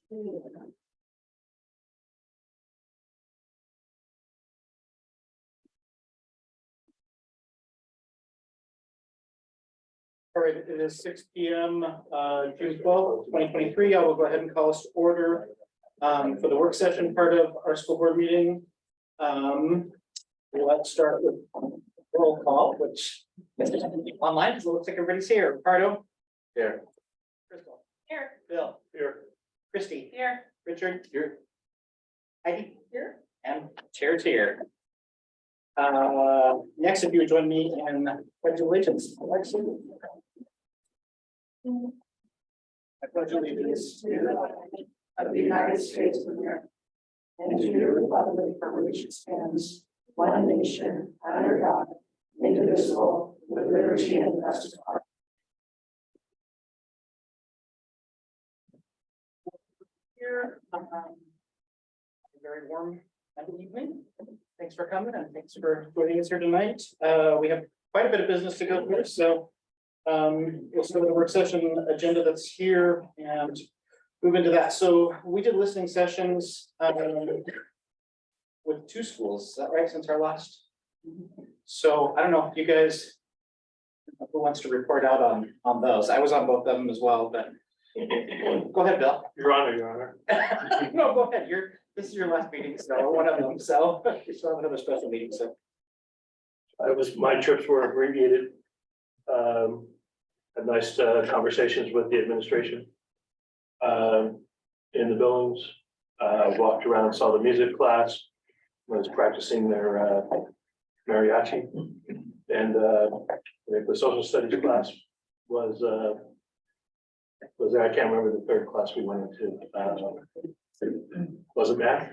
All right, it is 6 p.m. June 12th, 2023. I will go ahead and call us to order for the work session part of our school board meeting. Let's start with roll call, which online because it looks like everybody's here. Ricardo? Here. Crystal? Here. Bill? Here. Christy? Here. Richard? Here. Heidi? Here. And Chair's here. Next, if you would join me in pledge of allegiance. Alexa. I pledge allegiance to the flag of the United States of America and to the republic for which it stands, one nation, under God, indivisible, with liberty and justice for all. Here, a very warm good evening. Thanks for coming and thanks for joining us here tonight. We have quite a bit of business to go through, so we'll start with the work session agenda that's here and move into that. So we did listening sessions with 2 schools, is that right, since our last? So I don't know if you guys, who wants to report out on those? I was on both of them as well, but go ahead, Bill. Your Honor. No, go ahead. This is your last meeting, so one of them, so we still have another special meeting, so. My trips were abbreviated. Had nice conversations with the administration in the buildings. Walked around, saw the music class, was practicing their mariachi, and the social studies class was there. I can't remember the third class we went into. Was it math?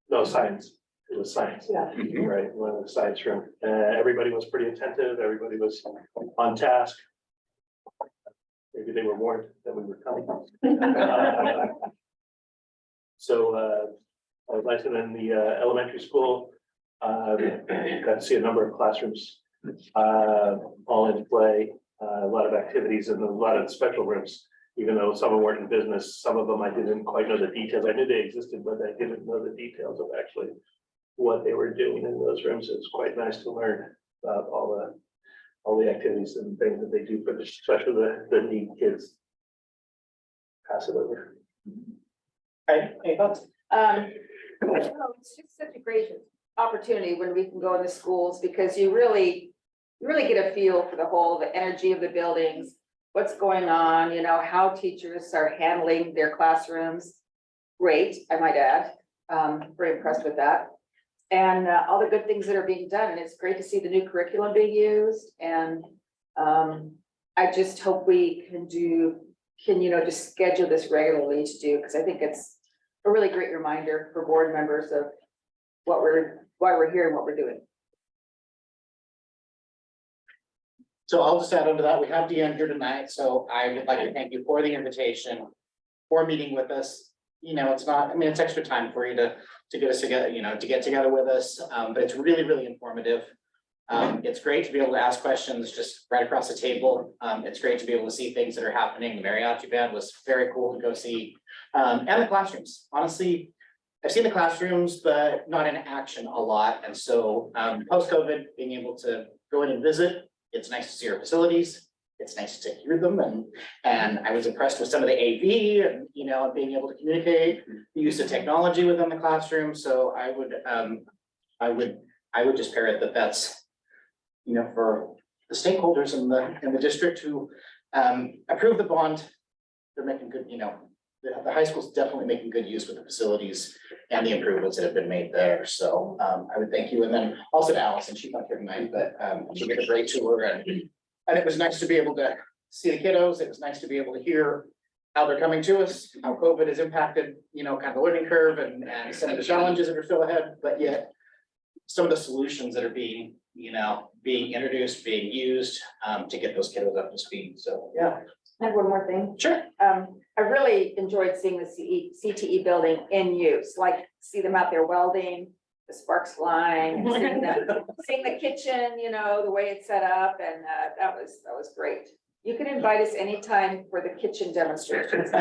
No, science. It was science. Yeah. Right, one of the science room. Everybody was pretty attentive. Everybody was on task. Maybe they were warned that we were coming. So I was nice, and then the elementary school, got to see a number of classrooms all in play, a lot of activities and a lot of special rooms. Even though some of them weren't in business, some of them I didn't quite know the details. I knew they existed, but I didn't know the details of actually what they were doing in those rooms. It's quite nice to learn about all the activities and things that they do for especially the neat kids. Pass it over. Any thoughts? It's just such a great opportunity when we can go in the schools because you really get a feel for the energy of the buildings, what's going on, how teachers are handling their classrooms. Great, I might add. Very impressed with that. And all the good things that are being done. And it's great to see the new curriculum being used. And I just hope we can just schedule this regularly to do, because I think it's a really great reminder for board members of why we're here and what we're doing. So I'll just add on to that. We have Deanne here tonight, so I would like to thank you for the invitation, for meeting with us. It's not, it's extra time for you to get us together, to get together with us, but it's really, really informative. It's great to be able to ask questions just right across the table. It's great to be able to see things that are happening. The mariachi band was very cool to go see. And the classrooms, honestly, I've seen the classrooms, but not in action a lot. And so post-COVID, being able to go in and visit, it's nice to see our facilities. It's nice to hear them, and I was impressed with some of the AV and and being able to communicate, the use of technology within the classroom. So I would just parrot that's for the stakeholders in the district who approve the bond. They're making good, the high school's definitely making good use with the facilities and the improvements that have been made there. So I would thank you, and then also to Allison. She's not here tonight, but she did a great tour, and it was nice to be able to see the kiddos. It was nice to be able to hear how they're coming to us, how COVID has impacted, kind of the learning curve and some of the challenges that are still ahead, but yet some of the solutions that are being introduced, being used to get those kiddos up to speed. So, yeah. I have one more thing. Sure. I really enjoyed seeing the CTE building in use, like see them out there welding, the sparks flying, seeing the kitchen, the way it's set up, and that was great. You can invite us anytime for the kitchen demonstrations.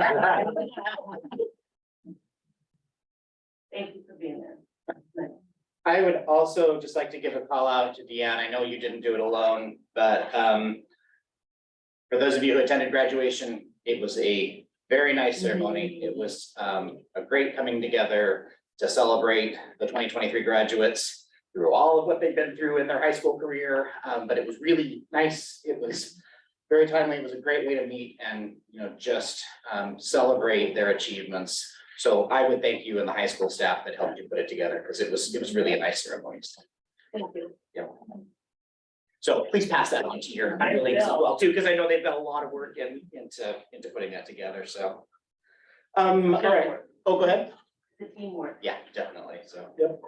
I would also just like to give a call out to Deanne. I know you didn't do it alone, but for those of you who attended graduation, it was a very nice ceremony. It was a great coming together to celebrate the 2023 graduates through all of what they've been through in their high school career. But it was really nice. It was very timely. It was a great way to meet and, just celebrate their achievements. So I would thank you and the high school staff that helped you put it together, because it was really a nice ceremony. Thank you. So please pass that on to your colleagues as well too, because I know they've got a lot of work into putting that together, so. All right, oh, go ahead. The teamwork. Yeah, definitely, so, yep.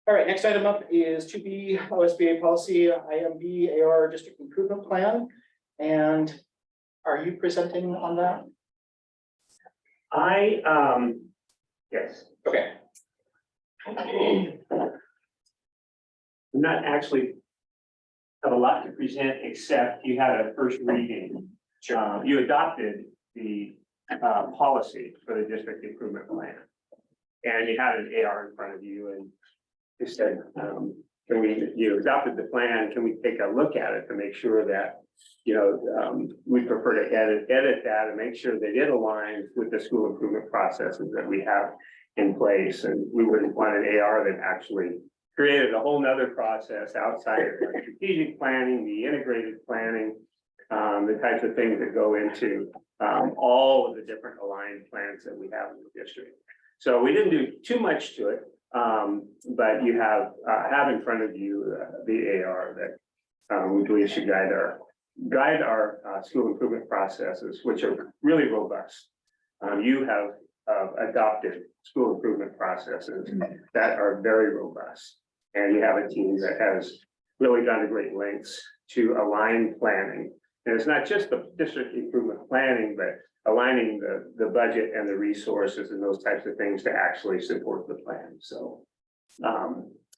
All right, next item up is 2B OSBA policy, IMB AR district improvement plan. And are you presenting on that? Yes, Okay, I'm not actually have a lot to present, except you had a first reading. sure. You adopted the policy for the district improvement plan. And you had an AR in front of you and you said, you adopted the plan, can we take a look at it to make sure that, we prefer to edit that and make sure that it aligns with the school improvement processes that we have in place. And we wouldn't want an AR that actually created a whole nother process outside of the strategic planning, the integrated planning, the types of things that go into all of the different aligned plans that we have in the district. So we didn't do too much to it, but you have in front of you the AR that we believe should guide our school improvement processes, which are really robust. You have adopted school improvement processes that are very robust. And you have a team that has really gone to great lengths to align planning. And it's not just the district improvement planning, but aligning the budget and the resources and those types of things to actually support the plan. So,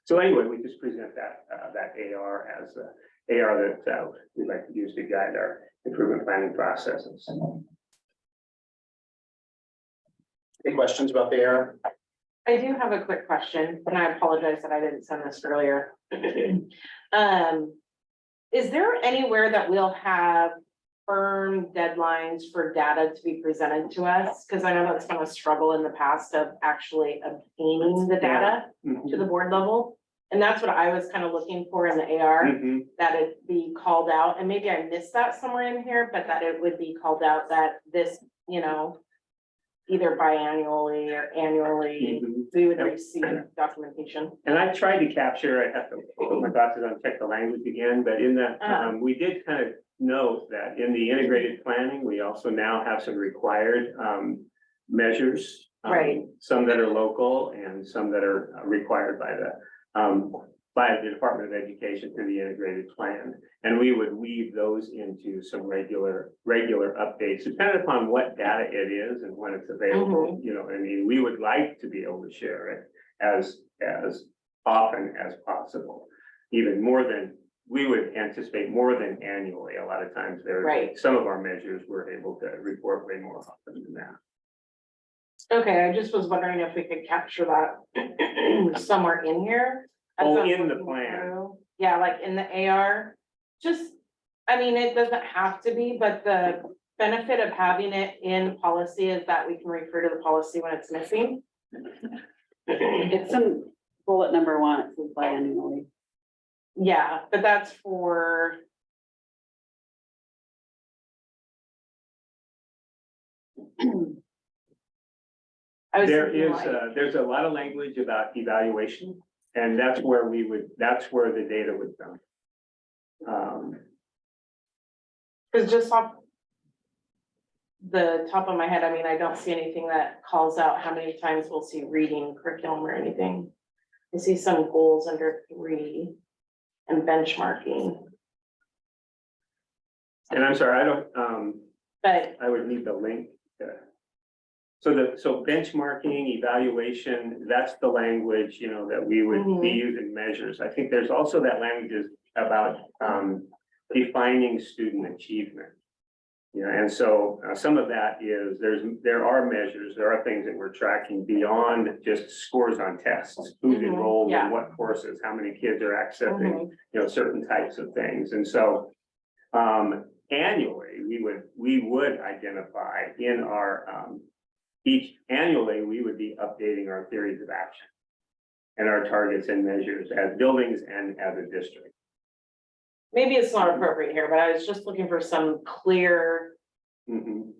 so anyway, we just present that AR as the AR that we'd like to use to guide our improvement planning processes. Any questions about the AR? I do have a quick question, and I apologize that I didn't send this earlier. Is there anywhere that we'll have firm deadlines for data to be presented to us? Because I know that's been a struggle in the past of actually obtaining the data to the board level. And that's what I was kind of looking for in the AR, that it be called out, and maybe I missed that somewhere in here, but that it would be called out that this, either biannually or annually, we would receive documentation. And I tried to capture, I have to put my glasses on, check the language again, but in that, we did kind of note that in the integrated planning, we also now have some required measures. Right. Some that are local and some that are required by the Department of Education through the integrated plan. And we would weave those into some regular updates, depending upon what data it is and when it's available. We would like to be able to share it as often as possible, even more than we would anticipate, more than annually. A lot of times some of our measures we're able to report way more often than that. Okay, I just was wondering if we could capture that somewhere in here. as Oh, I'm in the looking plan. through. Yeah, like in the AR, it doesn't have to be, but the benefit of having it in policy is that we can refer to the policy when it's missing. It's in bullet number 1, it says biannually. Yeah, but that's for. There's a lot of language about evaluation, and that's where the data would come. Cause just off the top of my head, I don't see anything that calls out how many times we'll see reading curriculum or anything. I see some goals under 3 and benchmarking, And I'm sorry, I don't, but I would need the link. So benchmarking, evaluation, that's the language, that we would be using measures. I think there's also that language is about defining student achievement. You know, and so some of that is, there are measures, there are things that we're tracking beyond just scores on tests. Who's Mhm, enrolled yeah. in what courses, how many kids are accepting, Mhm. you know, certain types of things. And so annually, we would identify in our annually, we would be updating our theories of action and our targets and measures as buildings and as a district. Maybe it's not appropriate here, but I was just looking for some clear Mhm.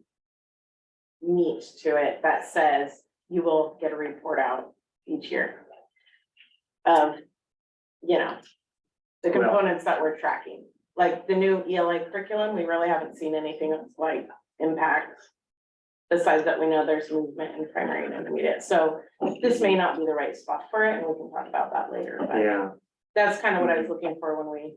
meat to it that says you will get a report out each year. Of, you know, the Well- components that we're tracking, like the new ELA curriculum, we really haven't seen anything that's like impact. Besides that, we know there's movement in primary and intermediate, so this may not be the right spot for it, and we can talk about that later, but Yeah, that's kind of what I was looking for when we.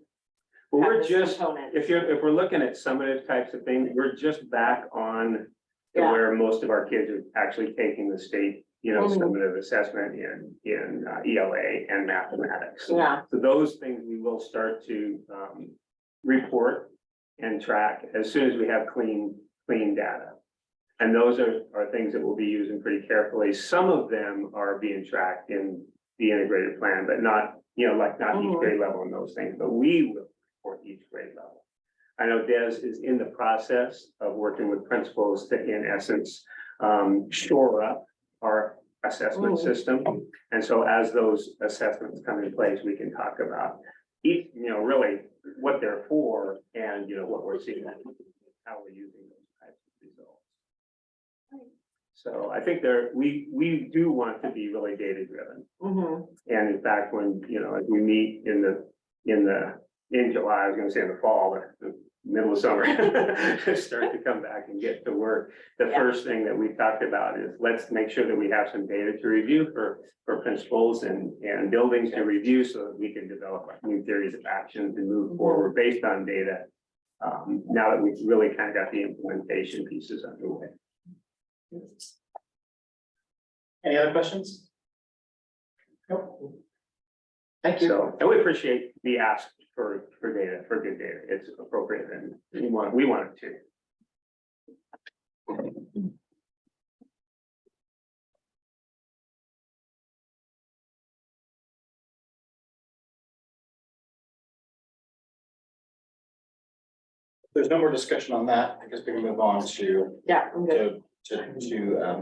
well, have we're this just, component. if we're looking at summative types of things, we're just back on to Yeah. where most of our kids are actually taking the state, you know, Mhm. summative assessment in ELA and mathematics. Yeah, So those things we will start to report and track as soon as we have clean data. And those are things that we'll be using pretty carefully. Some of them are being tracked in the integrated plan, but not, you know, like not each Mhm. grade level and those things, but we will report each grade level. I know Des is in the process of working with principals to, in essence, shore up our assessment Mhm. system. And so as those assessments come in place, we can talk about each, you know, really what they're for and, you know, what we're seeing, how we're using those types of results. So I think we do want to be really data driven. mhm, And in fact, when, you know, as we meet in July, I was gonna say in the fall, but the middle of summer, start to come back and get to work. The Yeah. first thing that we talked about is let's make sure that we have some data to review for principals and buildings to review so that we can develop new theories of actions and move Mhm. forward based on data. Now that we've really kind of got the implementation pieces underway. Any other questions? Nope. Thank you. So, and we appreciate the ask for data, for good data. It's appropriate and we want it to. There's no more discussion on that, I guess we can move on to yeah, I'm good.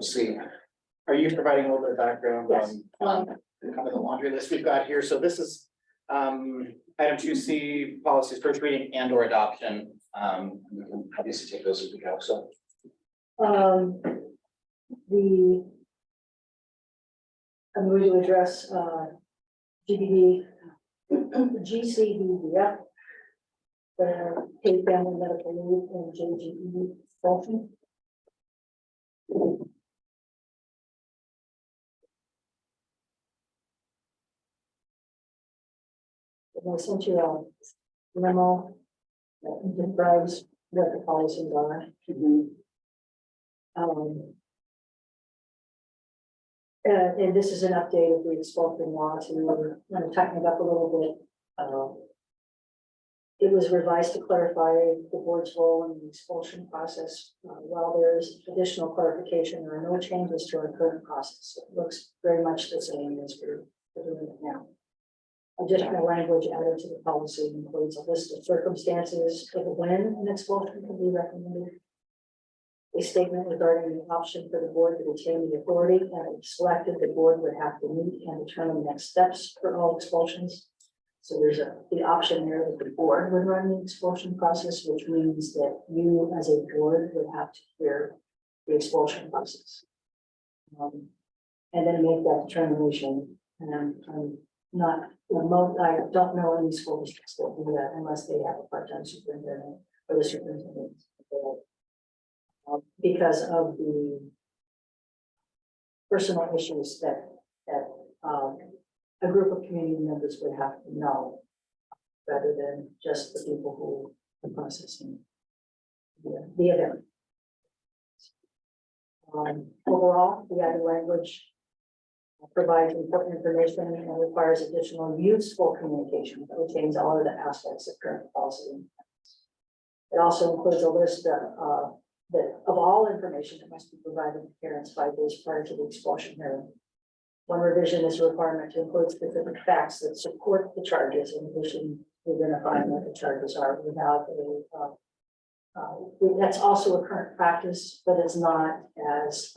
see. Are you providing a little bit of background Yes. on kind of the laundry list we've got here? So this is item 2C, policies first reading and or adoption. We can obviously take those as we go, so. I'm going to address, GBD, GCBD, yeah. The paid family medical leave and JGE portion. And I sent you a memo that describes what the policies are. And this is an update of the expulsion law to kind of tighten it up a little bit. It was revised to clarify the board's role in the expulsion process. While there's additional clarification, there are no changes to our current process. It looks very much the same as we're doing it now. Additional language added to the policy includes a list of circumstances of when an expulsion can be recommended. A statement regarding the option for the board to retain the authority, and if selected, the board would have to meet and determine next steps for all expulsions. So there's the option there that the board would run the expulsion process, which means that you as a board would have to clear the expulsion process. And then make that determination. And I'm not, I don't know any school districts that do that unless they have a part-time superintendent or the superintendent. Because of the personal issues that a group of community members would have to know, rather than just the people who are processing the event. Overall, the added language provides important information and requires additional useful communication that retains all of the aspects of current policy. It also includes a list of all information that must be provided to parents 5 days prior to the expulsion hearing. One revision is a requirement to include specific facts that support the charges, in addition to identifying what the charges are. We have that's also a current practice, but it's not as,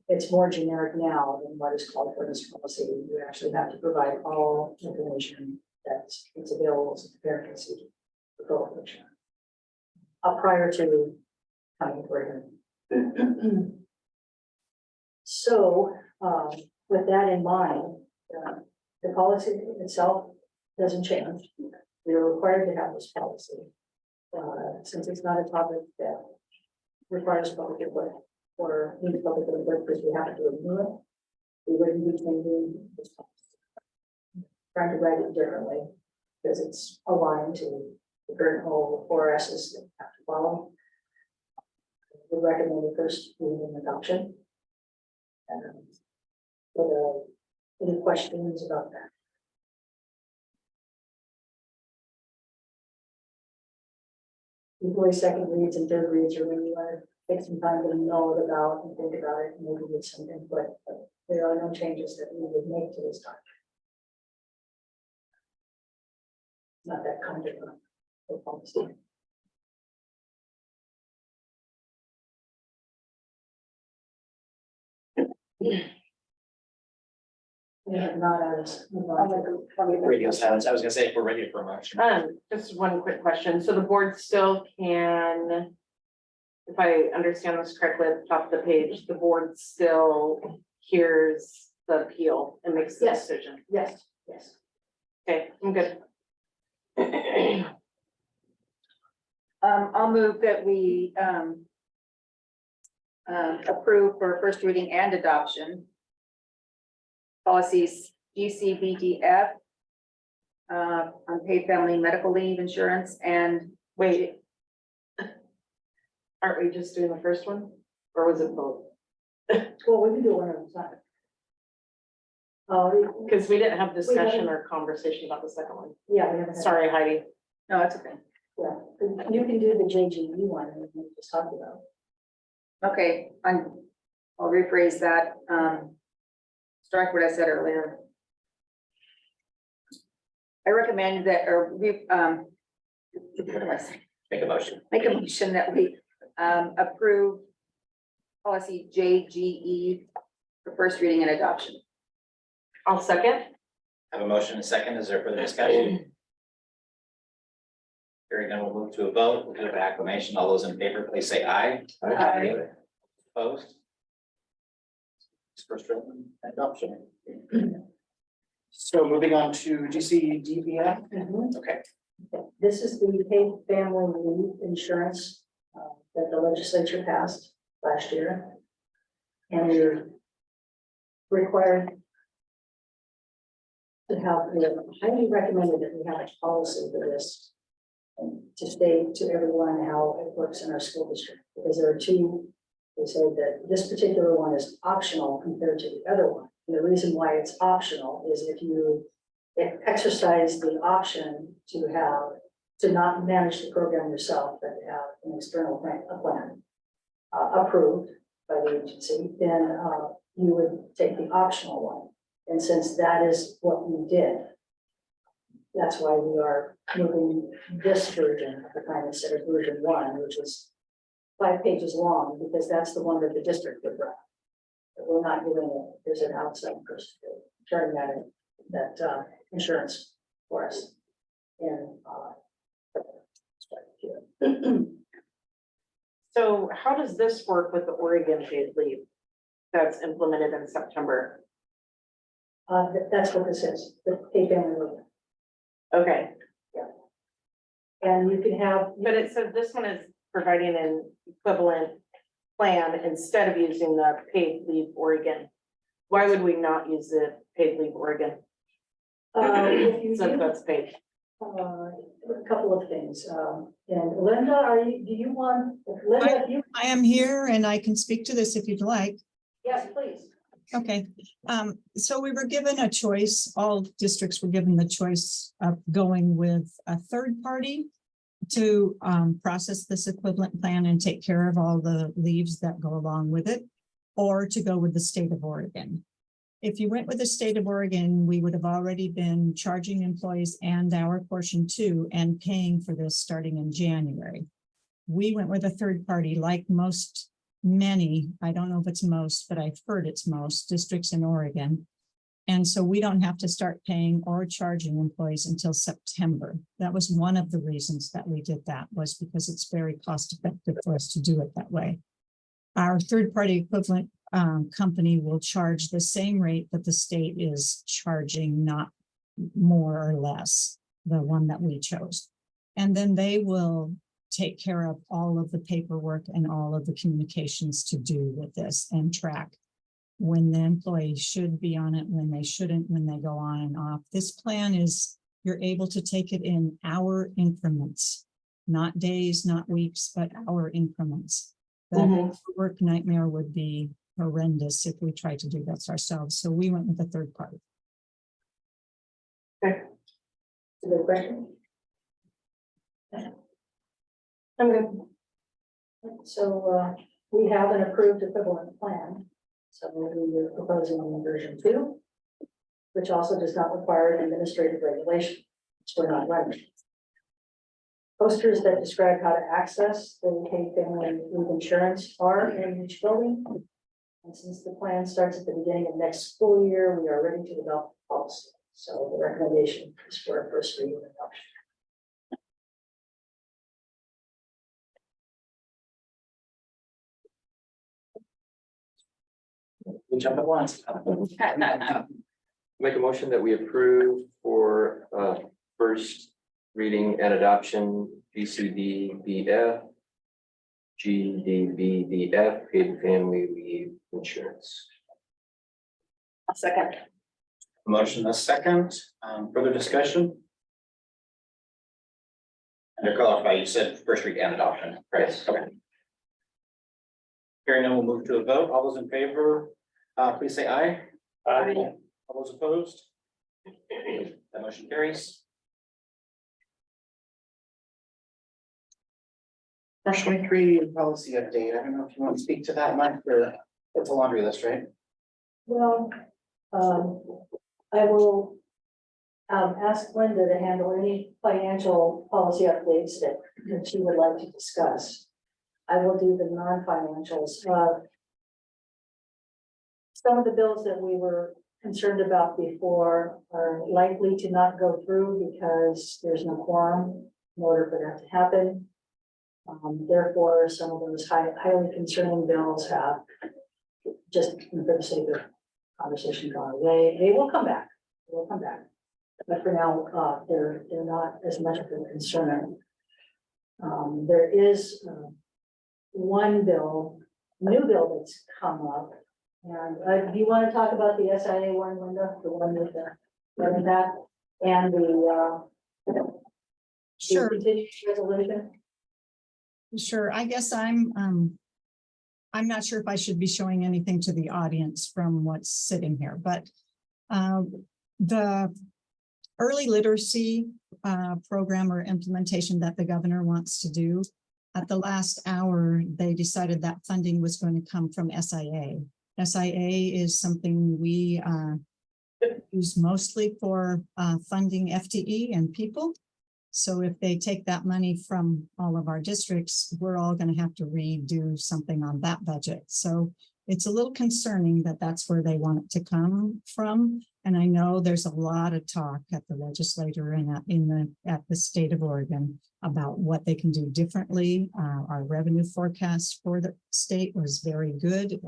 it's more generic now than what is called for this policy. You actually have to provide all information that's available to the parent can see the prohibition. Prior to coming for hearing. So, with that in mind, the policy itself doesn't change. We are required to have this policy. Since it's not a topic that requires public input or needs public input because we have to renew it, we wouldn't be changing this policy. Trying to write it differently because it's aligned to the current whole 4Ss that have to follow. We recommend the first reading and adoption. Any questions about that? Usually second reads and third reads are when you want to take some time to know it about and think about it and maybe get some input, but there are no changes that we would make to this document. Not that kind of a policy. Yeah, not as. Radio silence. I was gonna say, if we're ready for a motion. Just one quick question. So the board still can, if I understand this correctly, at the top of the page, the board still hears the appeal and makes the Yes. decision. Yes, yes. Okay, I'm good. I'll move that we approve for first reading and adoption. Policies GCBDF, unpaid family medical leave insurance, and Wait. Aren't we just doing the first one? Or was it both? Well, we can do one at a time. Because we didn't have discussion or conversation about the second one. Yeah, we haven't. had- Sorry, Heidi. no, it's okay. Yeah, you can do the JGE one that we just talked about. Okay, I'll rephrase that. Strike what I said earlier. I recommend that, or we, what do I say? Make a motion. Make a motion that we approve policy JGE for first reading and adoption. I'll second. Have a motion and a second. Is there further discussion? Hearing none, we'll move to a vote. We'll do it by acclamation. All those in favor, please say aye. Aye. Opposed? First reading and adoption. So moving on to GCDBF. Okay. This is the paid family leave insurance that the legislature passed last year. And we're required to have, we have highly recommended that we have a policy for this. And to state to everyone how it works in our school district, because there are two. They said that this particular one is optional compared to the other one. And the reason why it's optional is if you exercise the option to not manage the program yourself, but to have an external plan approved by the agency, then you would take the optional one. And since that is what we did, that's why we are moving this version of the plan instead of version 1, which is 5 pages long, because that's the one that the district would run. But we're not doing it, there's an outside person turning that insurance for us. And So how does this work with the Oregon paid leave that's implemented in September? that's what this is, the paid family leave. Okay, And you can have, but it says this one is providing an equivalent plan instead of using the paid leave Oregon. Why would we not use the paid leave Oregon? if you Since do, that's paid. a couple of things. And Linda, do you want, Linda, if you, I am here and I can speak to this if you'd like. yes, please. Okay, so we were given a choice, all districts were given the choice of going with a third party to process this equivalent plan and take care of all the leaves that go along with it, or to go with the state of Oregon. If you went with the state of Oregon, we would have already been charging employees and our portion too, and paying for this starting in January. We went with a third party, like many, I don't know if it's most, but I've heard it's most districts in Oregon. And so we don't have to start paying or charging employees until September. That was one of the reasons that we did that, was because it's very cost effective for us to do it that way. Our third party equivalent company will charge the same rate that the state is charging, not more or less, the one that we chose. And then they will take care of all of the paperwork and all of the communications to do with this and track when the employee should be on it, when they shouldn't, when they go on and off. This plan is, you're able to take it in hour increments, not days, not weeks, but hour increments. The work nightmare would be horrendous if we tried to do this ourselves. So we went with a third party. Good question. I'm good. So we have an approved equivalent plan. So we're proposing on version 2, which also does not require an administrative regulation, which we're not running. Posters that describe how to access the UK family leave insurance are in each building. And since the plan starts at the beginning of next school year, we are ready to develop policy. So the recommendation is for a first reading adoption. We jump at once. Make a motion that we approve for first reading and adoption PCDBF, GDBDF, paid family leave insurance. A second. Motion a second, further discussion? And to clarify, you said first read and adoption, right? Yes. Okay. Hearing none, we'll move to a vote. All those in favor, please say aye. All those opposed? That motion carries. March 23 policy update. I don't know if you want to speak to that, Mike, or it's a laundry list, right? Well, I will ask Linda to handle any financial policy updates that she would like to discuss. I will do the non-financials. Some of the bills that we were concerned about before are likely to not go through because there's no quorum in order for that to happen. Therefore, some of those highly concerning bills have, just for the sake of conversation gone away. They will come back. They will come back. But for now, they're not as much of a concern. There is one bill, new bill that's come up. And do you want to talk about the SIA one, Linda, the one with that and the Sure. continuing resolution? Sure, I guess I'm not sure if I should be showing anything to the audience from what's sitting here, but the early literacy program or implementation that the governor wants to do, at the last hour, they decided that funding was going to come from SIA. SIA is something we use mostly for funding FTE and people. So if they take that money from all of our districts, we're all going to have to redo something on that budget. So it's a little concerning that that's where they want it to come from. And I know there's a lot of talk at the legislature and at the state of Oregon about what they can do differently. Our revenue forecast for the state was very good.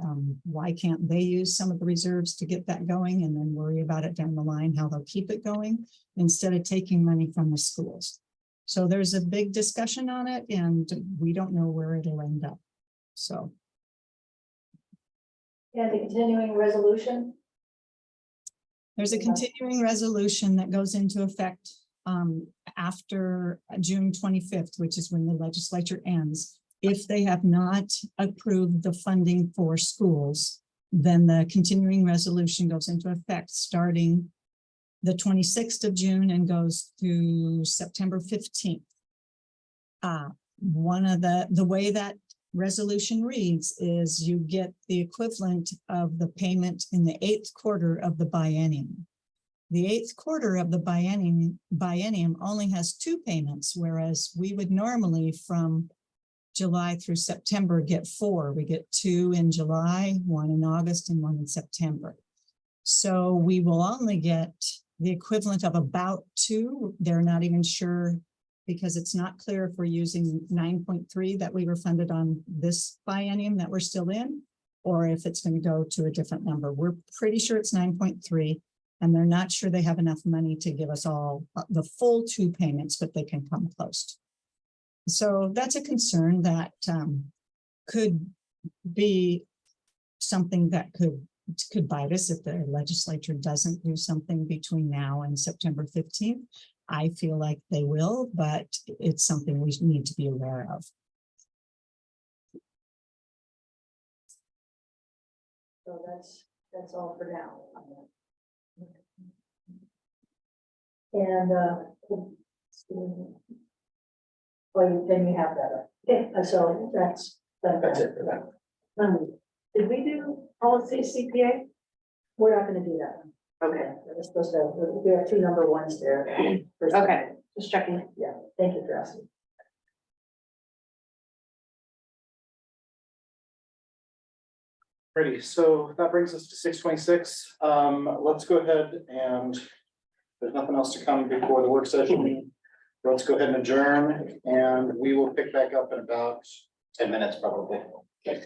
Why can't they use some of the reserves to get that going and then worry about it down the line, how they'll keep it going instead of taking money from the schools? So there's a big discussion on it and we don't know where it'll end up. So. And the continuing resolution? There's a continuing resolution that goes into effect after June 25th, which is when the legislature ends. If they have not approved the funding for schools, then the continuing resolution goes into effect starting the 26th of June and goes through September 15th. One of the way that resolution reads is you get the equivalent of the payment in the 8th quarter of the biennium. The 8th quarter of the biennium only has 2 payments, whereas we would normally from July through September get 4. We get 2 in July, 1 in August, and 1 in September. So we will only get the equivalent of about 2. They're not even sure, because it's not clear if we're using 9.3 that we were funded on this biennium that we're still in, or if it's going to go to a different number. We're pretty sure it's 9.3, and they're not sure they have enough money to give us all the full 2 payments, but they can come close. So that's a concern that could be something that could bite us if the legislature doesn't do something between now and September 15th. I feel like they will, but it's something we need to be aware of. So that's all for now. And, well, then you have that. Okay, so that's it for that. Did we do policy CPA? We're not gonna do that one. Okay, We're supposed to, we have 2 number 1s there. okay, just checking. Yeah, thank you for asking. Ready, so that brings us to 6:26. Let's go ahead and there's nothing else to come before the work session. Let's go ahead and adjourn, and we will pick back up in about 10 minutes probably. Okay.